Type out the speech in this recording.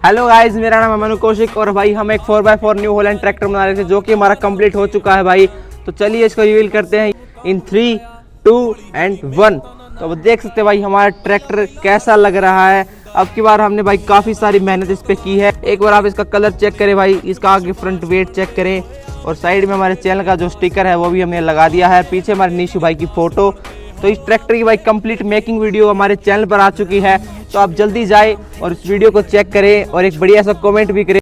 Hello guys, मेरा नाम है मनु कौशिक और भाई हम एक 4x4 न्यू हॉलैंड ट्रैक्टर बना रहे थे जो कि हमारा कंप्लीट हो चुका है भाई। तो चलिए इसको रिवील करते हैं इन 3, 2 एंड 1। तो अब देख सकते हैं भाई हमारा ट्रैक्टर कैसा लग रहा है। अब की बार हमने भाई काफ़ी सारी मेहनत इस पे की है। एक बार आप इसका कलर चेक करें भाई, इसका आगे फ्रंट वेट चेक करें और साइड में हमारे चैनल का जो स्टिकर है वो भी हमने लगा दिया है। पीछे हमारे निशु भाई की फ़ोटो। तो इस ट्रैक्टर की भाई कंप्लीट मेकिंग वीडियो हमारे चैनल पर आ चुकी है, तो आप जल्दी जाए और इस वीडियो को चेक करें और एक बढ़िया सा कमेंट भी करें।